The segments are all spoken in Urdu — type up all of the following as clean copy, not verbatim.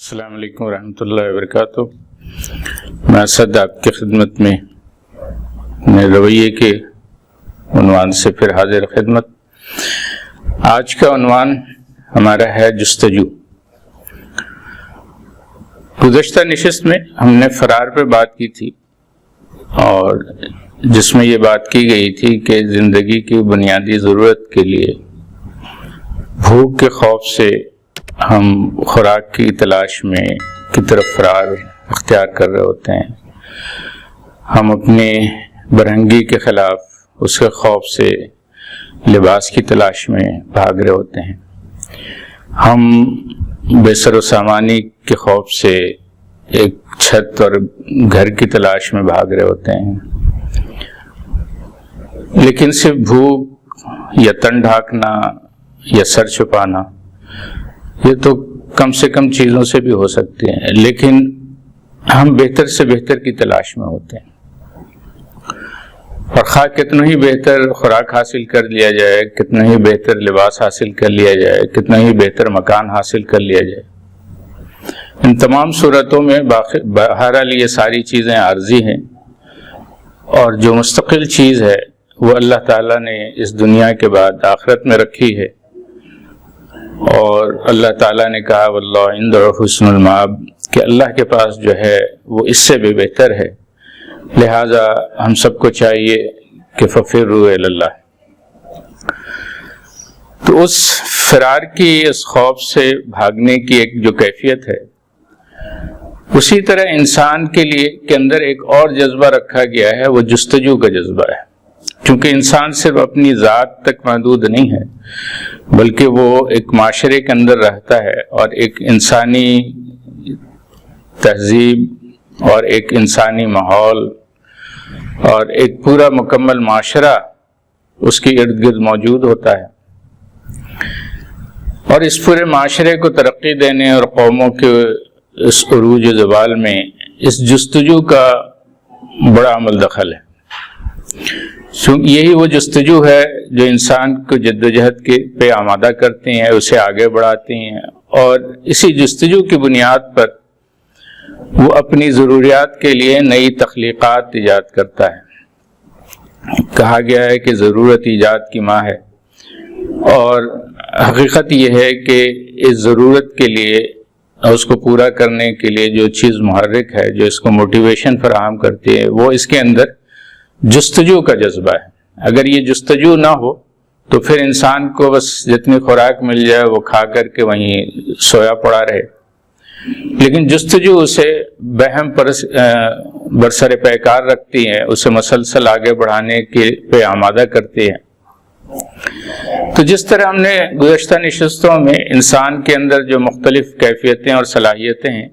السلام علیکم ورحمۃ اللہ وبرکاتہ۔ میں اسد آپ کی خدمت میں اپنے رویے کے عنوان سے پھر حاضر خدمت۔ آج کا عنوان ہمارا ہے جستجو۔ گزشتہ نشست میں ہم نے فرار پہ بات کی تھی اور جس میں یہ بات کی گئی تھی کہ زندگی کی بنیادی ضرورت کے لیے بھوک کے خوف سے ہم خوراک کی تلاش میں کی طرف فرار اختیار کر رہے ہوتے ہیں۔ ہم اپنے برہنگی کے خلاف اس کے خوف سے لباس کی تلاش میں بھاگ رہے ہوتے ہیں۔ ہم بے سر و سامانی کے خوف سے ایک چھت اور گھر کی تلاش میں بھاگ رہے ہوتے ہیں، لیکن صرف بھوک یا تن ڈھانکنا یا سر چھپانا یہ تو کم سے کم چیزوں سے بھی ہو سکتے ہیں، لیکن ہم بہتر سے بہتر کی تلاش میں ہوتے ہیں۔ اور خواہ کتنا ہی بہتر خوراک حاصل کر لیا جائے، کتنا ہی بہتر لباس حاصل کر لیا جائے، کتنا ہی بہتر مکان حاصل کر لیا جائے، ان تمام صورتوں میں بہرحال یہ ساری چیزیں عارضی ہیں، اور جو مستقل چیز ہے وہ اللہ تعالیٰ نے اس دنیا کے بعد آخرت میں رکھی ہے، اور اللہ تعالیٰ نے کہا واللہ عنده حسن المآب کہ اللہ کے پاس جو ہے وہ اس سے بھی بہتر ہے، لہذا ہم سب کو چاہیے کہ ففروا الی اللہ۔ تو اس فرار کی، اس خوف سے بھاگنے کی ایک جو کیفیت ہے، اسی طرح انسان کے لیے کے اندر ایک اور جذبہ رکھا گیا ہے، وہ جستجو کا جذبہ ہے۔ کیونکہ انسان صرف اپنی ذات تک محدود نہیں ہے، بلکہ وہ ایک معاشرے کے اندر رہتا ہے، اور ایک انسانی تہذیب اور ایک انسانی ماحول اور ایک پورا مکمل معاشرہ اس کے ارد گرد موجود ہوتا ہے، اور اس پورے معاشرے کو ترقی دینے اور قوموں کے اس عروج و زوال میں اس جستجو کا بڑا عمل دخل ہے۔ یہی وہ جستجو ہے جو انسان کو جد و جہد کے پہ آمادہ کرتے ہیں، اسے آگے بڑھاتے ہیں، اور اسی جستجو کی بنیاد پر وہ اپنی ضروریات کے لیے نئی تخلیقات ایجاد کرتا ہے۔ کہا گیا ہے کہ ضرورت ایجاد کی ماں ہے، اور حقیقت یہ ہے کہ اس ضرورت کے لیے، اس کو پورا کرنے کے لیے جو چیز محرک ہے، جو اس کو موٹیویشن فراہم کرتی ہے، وہ اس کے اندر جستجو کا جذبہ ہے۔ اگر یہ جستجو نہ ہو تو پھر انسان کو بس جتنی خوراک مل جائے وہ کھا کر کے وہیں سویا پڑا رہے، لیکن جستجو اسے بہم پر برسر پیکار رکھتی ہے، اسے مسلسل آگے بڑھانے کے پہ آمادہ کرتی ہے۔ تو جس طرح ہم نے گزشتہ نشستوں میں انسان کے اندر جو مختلف کیفیتیں اور صلاحیتیں ہیں،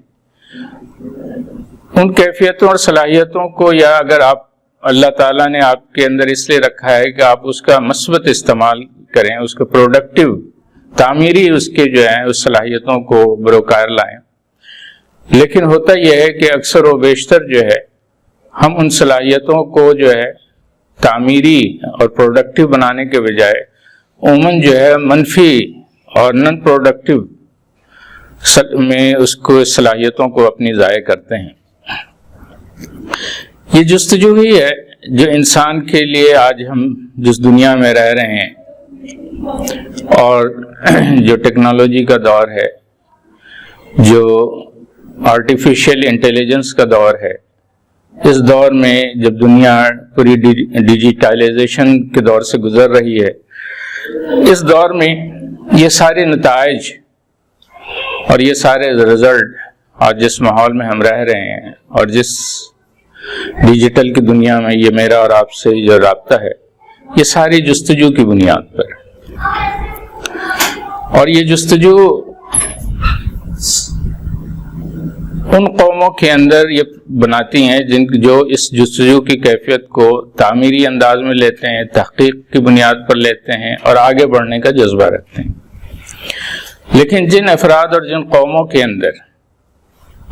ان کیفیتوں اور صلاحیتوں کو، یا اگر آپ اللہ تعالیٰ نے آپ کے اندر اس لیے رکھا ہے کہ آپ اس کا مثبت استعمال کریں، اس کو پروڈکٹیو تعمیری اس کے جو ہیں اس صلاحیتوں کو بروکار لائیں، لیکن ہوتا یہ ہے کہ اکثر و بیشتر جو ہے ہم ان صلاحیتوں کو جو ہے تعمیری اور پروڈکٹیو بنانے کے بجائے عموماً جو ہے منفی اور نن پروڈکٹیو میں اس کو صلاحیتوں کو اپنی ضائع کرتے ہیں۔ یہ جستجو ہی ہے جو انسان کے لیے آج ہم جس دنیا میں رہ رہے ہیں، اور جو ٹیکنالوجی کا دور ہے، جو آرٹیفیشل انٹیلیجنس کا دور ہے، اس دور میں جب دنیا پوری ڈیجیٹائلائزیشن کے دور سے گزر رہی ہے، اس دور میں یہ سارے نتائج اور یہ سارے رزلٹ، اور جس ماحول میں ہم رہ رہے ہیں، اور جس ڈیجیٹل کی دنیا میں یہ میرا اور آپ سے جو رابطہ ہے، یہ ساری جستجو کی بنیاد پر، اور یہ جستجو ان قوموں کے اندر یہ بناتی ہیں جو اس جستجو کی کیفیت کو تعمیری انداز میں لیتے ہیں، تحقیق کی بنیاد پر لیتے ہیں، اور آگے بڑھنے کا جذبہ رکھتے ہیں۔ لیکن جن افراد اور جن قوموں کے اندر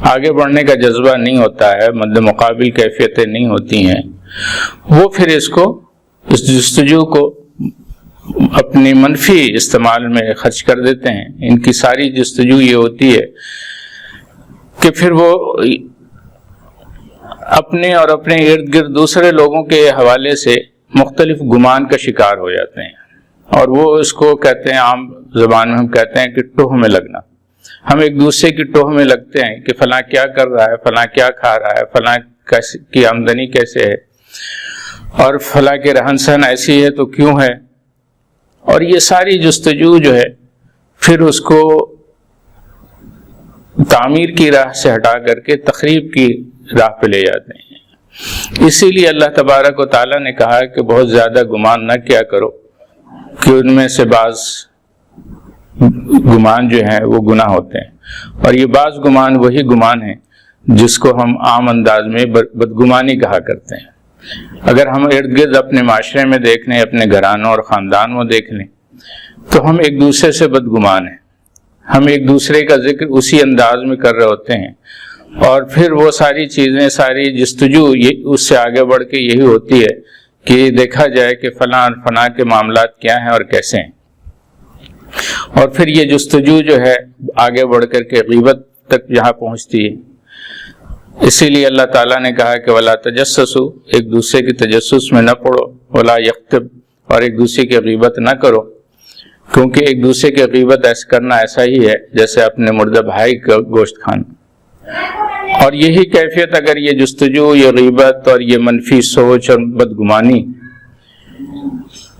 آگے بڑھنے کا جذبہ نہیں ہوتا ہے، مد مقابل کیفیتیں نہیں ہوتی ہیں، وہ پھر اس جستجو کو اپنی منفی استعمال میں خرچ کر دیتے ہیں۔ ان کی ساری جستجو یہ ہوتی ہے کہ پھر وہ اپنے اور اپنے ارد گرد دوسرے لوگوں کے حوالے سے مختلف گمان کا شکار ہو جاتے ہیں، اور وہ اس کو کہتے ہیں، عام زبان میں ہم کہتے ہیں کہ ٹوہ میں لگنا۔ ہم ایک دوسرے کی ٹوہ میں لگتے ہیں کہ فلاں کیا کر رہا ہے، فلاں کیا کھا رہا ہے، فلاں کی آمدنی کیسے ہے، اور فلاں کے رہن سہن ایسی ہے تو کیوں ہے، اور یہ ساری جستجو جو ہے پھر اس کو تعمیر کی راہ سے ہٹا کر کے تخریب کی راہ پہ لے جاتے ہیں۔ اسی لیے اللہ تبارک و تعالیٰ نے کہا کہ بہت زیادہ گمان نہ کیا کرو، کہ ان میں سے بعض گمان جو ہیں وہ گناہ ہوتے ہیں، اور یہ بعض گمان وہی گمان ہیں جس کو ہم عام انداز میں بدگمانی کہا کرتے ہیں۔ اگر ہم ارد گرد اپنے معاشرے میں دیکھ لیں، اپنے گھرانوں اور خاندان میں دیکھ لیں، تو ہم ایک دوسرے سے بدگمان ہیں، ہم ایک دوسرے کا ذکر اسی انداز میں کر رہے ہوتے ہیں، اور پھر وہ ساری چیزیں، ساری جستجو اس سے آگے بڑھ کے یہی ہوتی ہے کہ دیکھا جائے کہ فلاں کے معاملات کیا ہیں اور کیسے ہیں، اور پھر یہ جستجو جو ہے آگے بڑھ کر کے غیبت تک جہاں پہنچتی ہے۔ اسی لیے اللہ تعالیٰ نے کہا کہ وَلَا تَجَسَّسُوا، ایک دوسرے کی تجسس میں نہ پڑو، وَلَا يَغْتَبْ، اور ایک دوسرے کی غیبت نہ کرو، کیونکہ ایک دوسرے کی غیبت ایسا کرنا ایسا ہی ہے جیسے اپنے مردہ بھائی کا گوشت کھانا۔ اور یہی کیفیت اگر یہ جستجو، یہ غیبت اور یہ منفی سوچ اور بدگمانی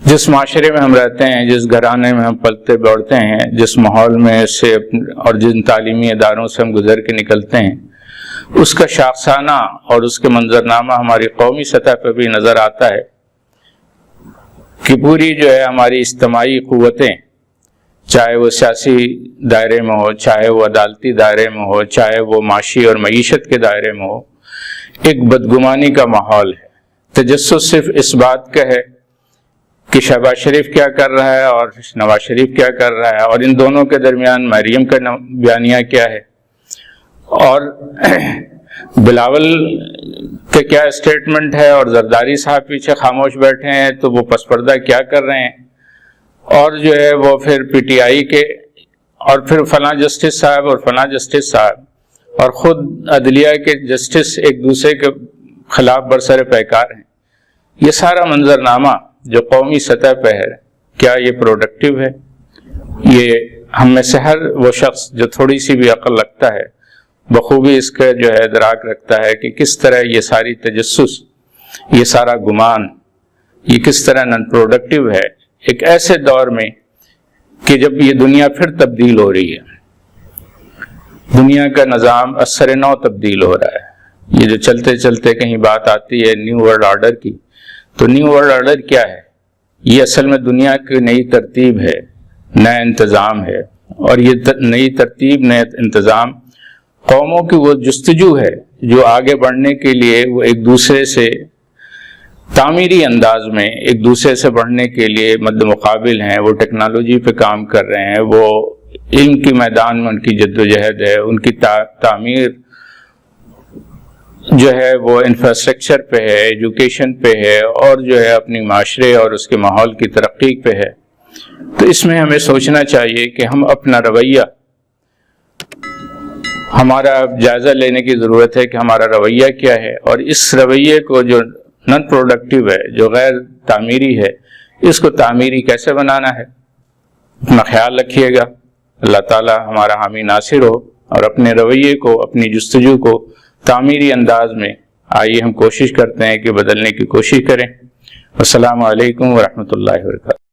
جس معاشرے میں ہم رہتے ہیں، جس گھرانے میں ہم پلتے بڑھتے ہیں، جس ماحول میں سے اور جن تعلیمی اداروں سے ہم گزر کے نکلتے ہیں، اس کا شاخسانہ اور اس کے منظرنامہ ہماری قومی سطح پہ بھی نظر آتا ہے کہ پوری جو ہے ہماری اجتماعی قوتیں، چاہے وہ سیاسی دائرے میں ہو، چاہے وہ عدالتی دائرے میں ہو، چاہے وہ معاشی اور معیشت کے دائرے میں ہو، ایک بدگمانی کا ماحول ہے۔ تجسس صرف اس بات کا ہے کہ شہباز شریف کیا کر رہا ہے اور نواز شریف کیا کر رہا ہے، اور ان دونوں کے درمیان مریم کا بیانیہ کیا ہے، اور بلاول کے کیا اسٹیٹمنٹ ہے، اور زرداری صاحب پیچھے خاموش بیٹھے ہیں تو وہ پس پردہ کیا کر رہے ہیں، اور جو ہے وہ پھر پی ٹی آئی کے، اور پھر فلاں جسٹس صاحب اور فلاں جسٹس صاحب، اور خود عدلیہ کے جسٹس ایک دوسرے کے خلاف برسر پیکار ہیں۔ یہ سارا منظرنامہ جو قومی سطح پہ ہے، کیا یہ پروڈکٹیو ہے؟ یہ ہم میں سے ہر وہ شخص جو تھوڑی سی بھی عقل رکھتا ہے بخوبی اس کا جو ہے ادراک رکھتا ہے کہ کس طرح یہ ساری تجسس، یہ سارا گمان، یہ کس طرح نن پروڈکٹیو ہے ایک ایسے دور میں کہ جب یہ دنیا پھر تبدیل ہو رہی ہے، دنیا کا نظام اثر نو تبدیل ہو رہا ہے۔ یہ جو چلتے چلتے کہیں بات آتی ہے نیو ورلڈ آرڈر کی، تو نیو ورلڈ آرڈر کیا ہے؟ یہ اصل میں دنیا کی نئی ترتیب ہے، نیا انتظام ہے، اور یہ نئی ترتیب، نیا انتظام قوموں کی وہ جستجو ہے جو آگے بڑھنے کے لیے وہ ایک دوسرے سے تعمیری انداز میں ایک دوسرے سے بڑھنے کے لیے مد مقابل ہیں، وہ ٹیکنالوجی پہ کام کر رہے ہیں، وہ علم کی میدان میں ان کی جدوجہد ہے، ان کی تعمیر جو ہے وہ انفراسٹرکچر پہ ہے، ایجوکیشن پہ ہے، اور جو ہے اپنی معاشرے اور اس کے ماحول کی ترقی پہ ہے۔ تو اس میں ہمیں سوچنا چاہیے کہ ہم اپنا رویہ، ہمارا جائزہ لینے کی ضرورت ہے کہ ہمارا رویہ کیا ہے، اور اس رویے کو جو نن پروڈکٹیو ہے، جو غیر تعمیری ہے، اس کو تعمیری کیسے بنانا ہے، اپنا خیال رکھیے گا۔ اللہ تعالی ہمارا حامی ناصر ہو، اور اپنے رویے کو، اپنی جستجو کو تعمیری انداز میں آئیے ہم کوشش کرتے ہیں کہ بدلنے کی کوشش کریں۔ السلام علیکم ورحمۃ اللہ وبرکاتہ۔